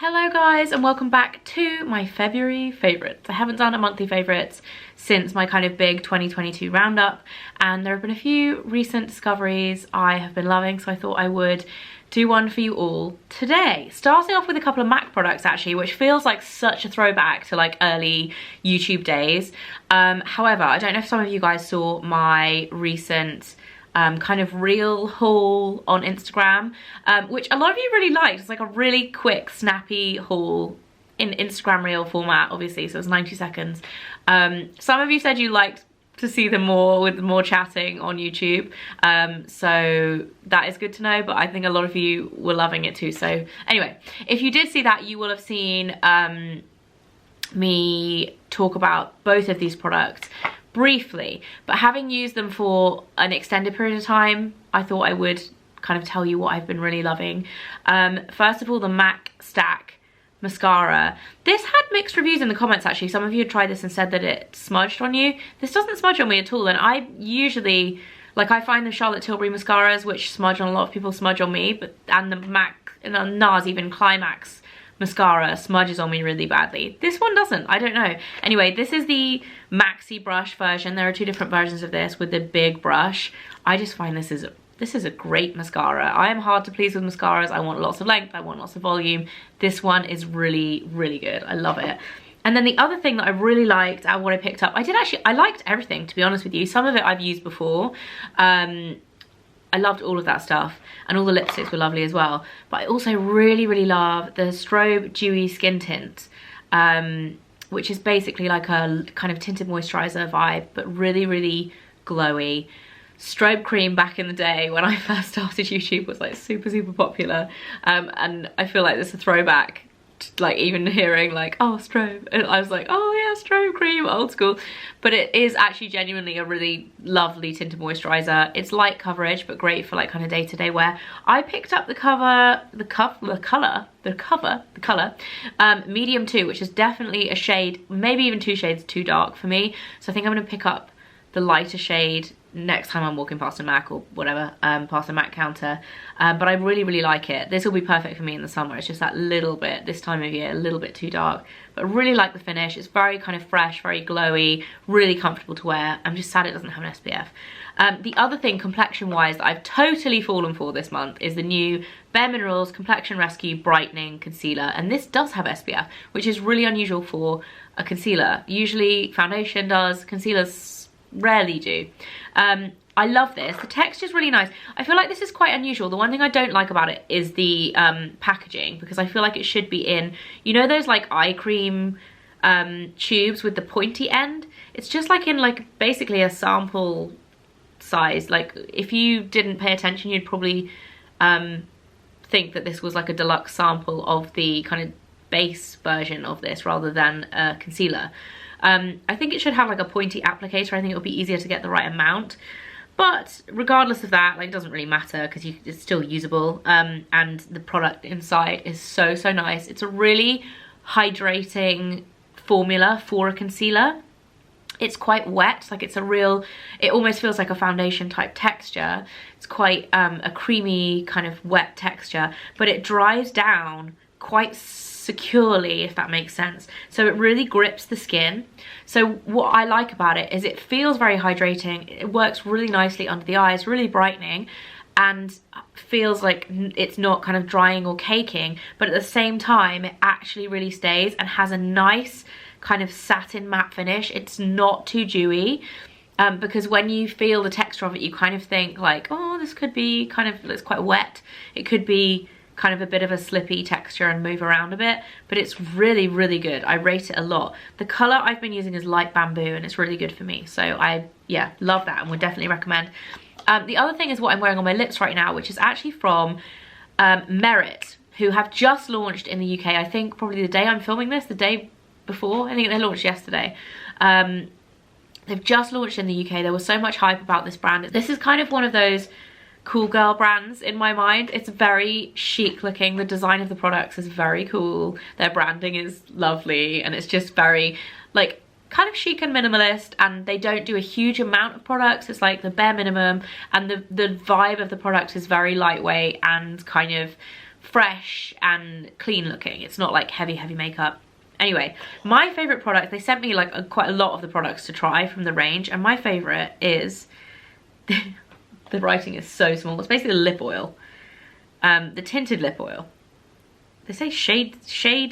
Hello guys, and welcome back to my February favourites. I haven't done a monthly favourites since my kind of big 2022 roundup, and there have been a few recent discoveries I have been loving, so I thought I would do one for you all today. Starting off with a couple of MAC products actually, which feels like such a throwback to like early YouTube days. However, I don't know if some of you guys saw my recent kind of reel haul on Instagram, which a lot of you really liked. It's like a really quick, snappy haul in Instagram reel format, obviously, so it's 90 seconds. Some of you said you liked to see them more with more chatting on YouTube, so that is good to know, but I think a lot of you were loving it too. So anyway, if you did see that, you will have seen me talk about both of these products briefly, but having used them for an extended period of time, I thought I would kind of tell you what I've been really loving. First of all, the MAC Stack mascara. This had mixed reviews in the comments actually. Some of you had tried this and said that it smudged on you. This doesn't smudge on me at all, and I usually, like, I find the Charlotte Tilbury mascaras, which smudge on a lot of people, smudge on me, and the MAC, and the NARS, even Climax mascara smudges on me really badly. This one doesn't, I don't know. Anyway, this is the maxi brush version. There are two different versions of this with the big brush. I just find this is a great mascara. I am hard to please with mascaras. I want lots of length, I want lots of volume. This one is really, really good. I love it. And then the other thing that I really liked and what I picked up, I liked everything, to be honest with you. Some of it I've used before. I loved all of that stuff, and all the lipsticks were lovely as well. But I also really, really love the Strobe Dewy Skin Tint, which is basically like a kind of tinted moisturizer vibe, but really, really glowy. Strobe cream back in the day when I first started YouTube was like super, super popular, and I feel like there's a throwback to, like, even hearing like, oh, strobe, and I was like, oh yeah, strobe cream, old school. But it is actually genuinely a really lovely tinted moisturizer. It's light coverage but great for like kind of day-to-day wear. I picked up the color medium 2, which is definitely a shade, maybe even 2 shades too dark for me, so I think I'm gonna pick up the lighter shade next time I'm walking past a MAC or whatever, past a MAC counter. But I really, really like it. This will be perfect for me in the summer. It's just that little bit, this time of year, a little bit too dark. But I really like the finish. It's very kind of fresh, very glowy, really comfortable to wear. I'm just sad it doesn't have an SPF. The other thing, complexion-wise, that I've totally fallen for this month is the new Bare Minerals Complexion Rescue Brightening Concealer. And this does have SPF, which is really unusual for a concealer. Usually foundation does, concealers rarely do. I love this. The texture's really nice. I feel like this is quite unusual. The one thing I don't like about it is the packaging, because I feel like it should be in, you know, those like eye cream tubes with the pointy end. It's just like in like basically a sample size. Like if you didn't pay attention, you'd probably think that this was like a deluxe sample of the kind of base version of this rather than a concealer. I think it should have like a pointy applicator. I think it would be easier to get the right amount. But regardless of that, like, it doesn't really matter because it's still usable. And the product inside is so, so nice. It's a really hydrating formula for a concealer. It's quite wet, like it's a real, it almost feels like a foundation type texture. It's quite a creamy kind of wet texture, but it dries down quite securely, if that makes sense. So it really grips the skin. So what I like about it is it feels very hydrating. It works really nicely under the eyes, really brightening, and feels like it's not kind of drying or caking, but at the same time it actually really stays and has a nice kind of satin matte finish. It's not too dewy, because when you feel the texture of it, you kind of think like, oh, this could be kind of, it's quite wet. It could be kind of a bit of a slippy texture and move around a bit, but it's really, really good. I rate it a lot. The color I've been using is light bamboo, and it's really good for me. So yeah, love that and would definitely recommend. The other thing is what I'm wearing on my lips right now, which is actually from Merit, who have just launched in the UK. I think probably the day I'm filming this, the day before. I think they launched yesterday. They've just launched in the UK. There was so much hype about this brand. This is kind of one of those cool girl brands in my mind. It's very chic looking. The design of the products is very cool. Their branding is lovely, and it's just very like kind of chic and minimalist, and they don't do a huge amount of products. It's like the bare minimum, and the vibe of the product is very lightweight and kind of fresh and clean looking. It's not like heavy makeup. Anyway, my favorite product, they sent me like quite a lot of the products to try from the range, and my favorite is the writing is so small. It's basically lip oil, the tinted lip oil. They say shade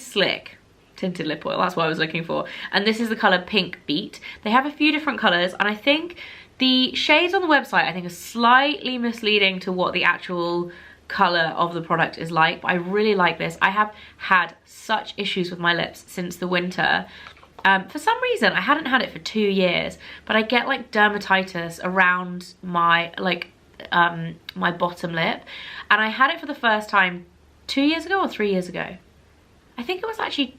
slick tinted lip oil. That's what I was looking for. And this is the color Pink Beat. They have a few different colors, and I think the shades on the website I think are slightly misleading to what the actual color of the product is like, but I really like this. I have had such issues with my lips since the winter. For some reason I hadn't had it for 2 years, but I get like dermatitis around my my bottom lip, and I had it for the first time 2 years ago or 3 years ago. I think it was actually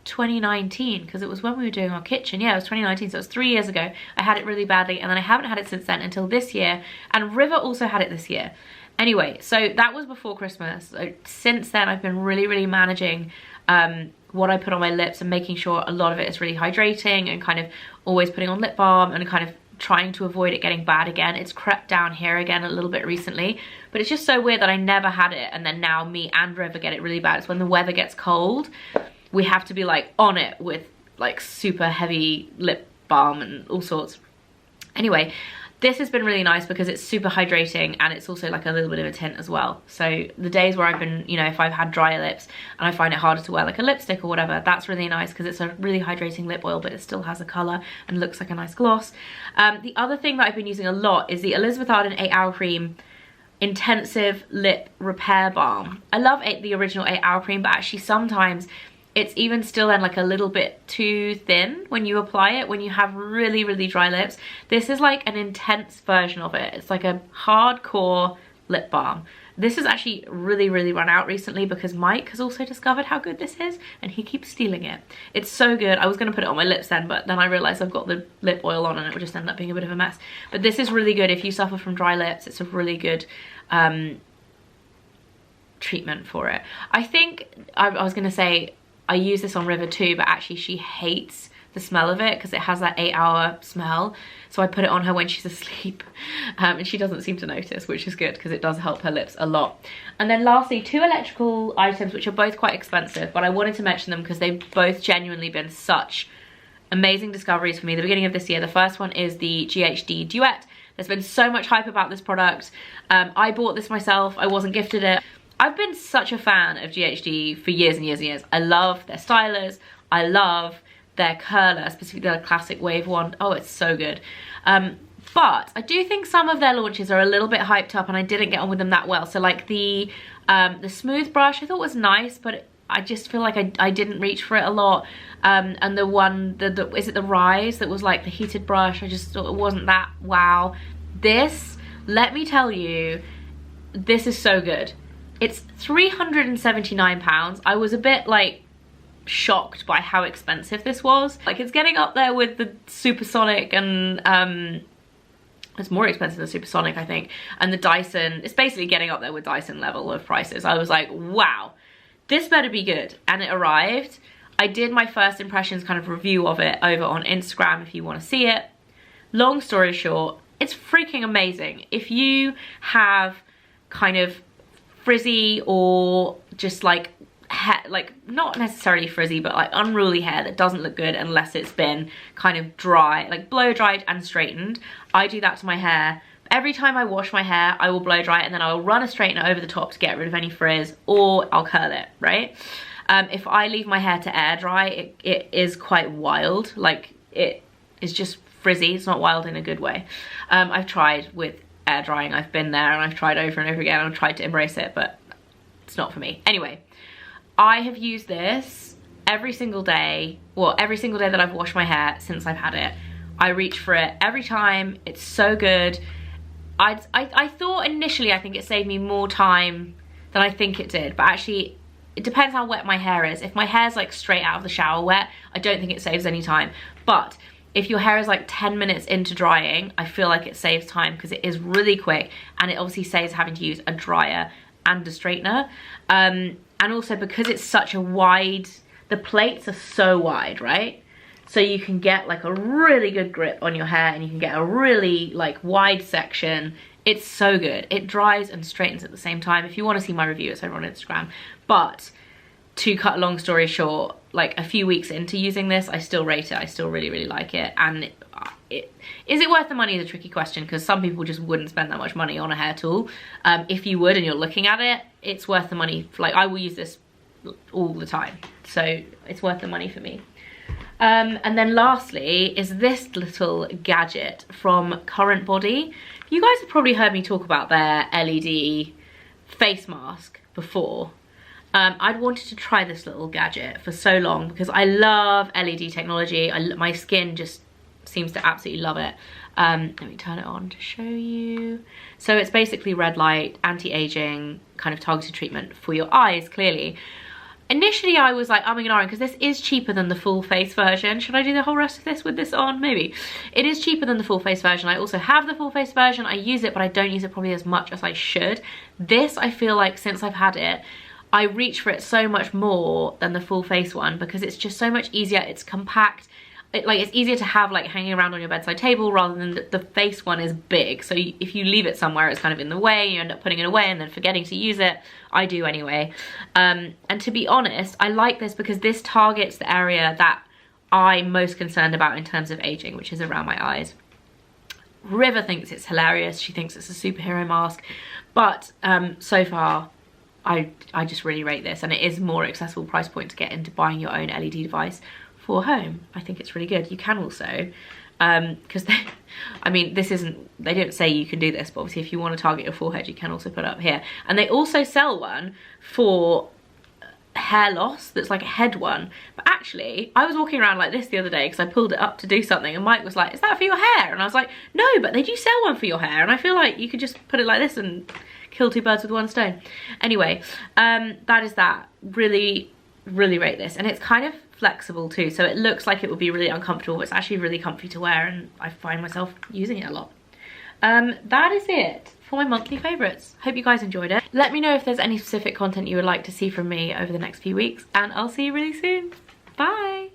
2019, because it was when we were doing our kitchen. Yeah, it was 2019, so it was 3 years ago. I had it really badly, and then I haven't had it since then until this year, and River also had it this year. Anyway, so that was before Christmas. So since then I've been really managing what I put on my lips and making sure a lot of it is really hydrating, and kind of always putting on lip balm and kind of trying to avoid it getting bad again. It's crept down here again a little bit recently, but it's just so weird that I never had it, and then now me and River get it really bad. It's when the weather gets cold, we have to be like on it with like super heavy lip balm and all sorts. Anyway, this has been really nice because it's super hydrating, and it's also like a little bit of a tint as well. So the days where I've been, you know, if I've had dry lips and I find it harder to wear like a lipstick or whatever, that's really nice because it's a really hydrating lip oil, but it still has a color and looks like a nice gloss. The other thing that I've been using a lot is the Elizabeth Arden 8 Hour Cream Intensive Lip Repair Balm. I love the original 8 Hour Cream, but actually sometimes it's even still then like a little bit too thin when you apply it, when you have really dry lips. This is like an intense version of it. It's like a hardcore lip balm. This has actually really run out recently because Mike has also discovered how good this is, and he keeps stealing it. It's so good. I was going to put it on my lips then, but then I realized I've got the lip oil on and it would just end up being a bit of a mess. But this is really good if you suffer from dry lips. It's a really good treatment for it. I think I was going to say I use this on River too, but actually she hates the smell of it because it has that 8 hour smell. So I put it on her when she's asleep, and she doesn't seem to notice, which is good because it does help her lips a lot. And then lastly, 2 electrical items which are both quite expensive, but I wanted to mention them because they've both genuinely been such amazing discoveries for me at the beginning of this year. The first one is the GHD Duet. There's been so much hype about this product. I bought this myself. I wasn't gifted it. I've been such a fan of GHD for years and years. I love their stylers. I love their curler, specifically their classic wave wand. Oh, it's so good. But I do think some of their launches are a little bit hyped up, and I didn't get on with them that well. So like the smooth brush I thought was nice, but I just feel like I didn't reach for it a lot. And the one, is it the Rise that was like the heated brush? I just thought it wasn't that wow. This, let me tell you, this is so good. It's £379. I was a bit like shocked by how expensive this was. Like, it's getting up there with the Supersonic, and it's more expensive than Supersonic, I think, and the Dyson. It's basically getting up there with Dyson level of prices. I was like, wow, this better be good. And it arrived. I did my first impressions kind of review of it over on Instagram if you want to see it. Long story short, it's freaking amazing. If you have kind of frizzy or just like hair, like not necessarily frizzy, but like unruly hair that doesn't look good unless it's been kind of dry, like blow dried and straightened. I do that to my hair. Every time I wash my hair, I will blow dry it, and then I will run a straightener over the top to get rid of any frizz, or I'll curl it, right? If I leave my hair to air dry, it is quite wild. Like, it is just frizzy. It's not wild in a good way. I've tried with air drying. I've been there and I've tried over and over again. I've tried to embrace it, but it's not for me. Anyway, I have used this every single day. Well, every single day that I've washed my hair since I've had it. I reach for it every time. It's so good. I thought initially, I think it saved me more time than I think it did, but actually it depends how wet my hair is. If my hair's like straight out of the shower wet, I don't think it saves any time. But if your hair is like 10 minutes into drying, I feel like it saves time because it is really quick, and it obviously saves having to use a dryer and a straightener. And also because it's such a wide, the plates are so wide, right? So you can get like a really good grip on your hair, and you can get a really like wide section It's so good. It dries and straightens at the same time. If you want to see my review, it's over on Instagram. But to cut a long story short, like a few weeks into using this, I still rate it. I still really, really like it. And is it worth the money is a tricky question, because some people just wouldn't spend that much money on a hair tool. If you would and you're looking at it, it's worth the money. Like, I will use this all the time, so it's worth the money for me. And then lastly is this little gadget from Current Body. You guys have probably heard me talk about their LED face mask before. I'd wanted to try this little gadget for so long because I love LED technology. My skin just seems to absolutely love it. Let me turn it on to show you. So it's basically red light, anti-aging, kind of targeted treatment for your eyes, clearly. Initially I was like, I'm ignoring, because this is cheaper than the full face version. Should I do the whole rest of this with this on? Maybe. It is cheaper than the full face version. I also have the full face version. I use it, but I don't use it probably as much as I should. This, I feel like since I've had it, I reach for it so much more than the full face one, because it's just so much easier. It's compact. It's easier to have like hanging around on your bedside table, rather than the face one is big. So if you leave it somewhere, it's kind of in the way, you end up putting it away and then forgetting to use it. I do anyway. And to be honest, I like this because this targets the area that I'm most concerned about in terms of aging, which is around my eyes. River thinks it's hilarious. She thinks it's a superhero mask. But so far, I just really rate this, and it is more accessible price point to get into buying your own LED device for home. I think it's really good. You can also, because I mean, this isn't, they don't say you can do this, but obviously if you want to target your forehead, you can also put it up here. And they also sell one for hair loss that's like a head one. But actually, I was walking around like this the other day because I pulled it up to do something, and Mike was like, is that for your hair? And I was like, no, but they do sell one for your hair. And I feel like you could just put it like this and kill two birds with one stone. Anyway, that is that. Really, really rate this. And it's kind of flexible too, so it looks like it would be really uncomfortable, but it's actually really comfy to wear, and I find myself using it a lot. That is it for my monthly favourites. Hope you guys enjoyed it. Let me know if there's any specific content you would like to see from me over the next few weeks, and I'll see you really soon. Bye!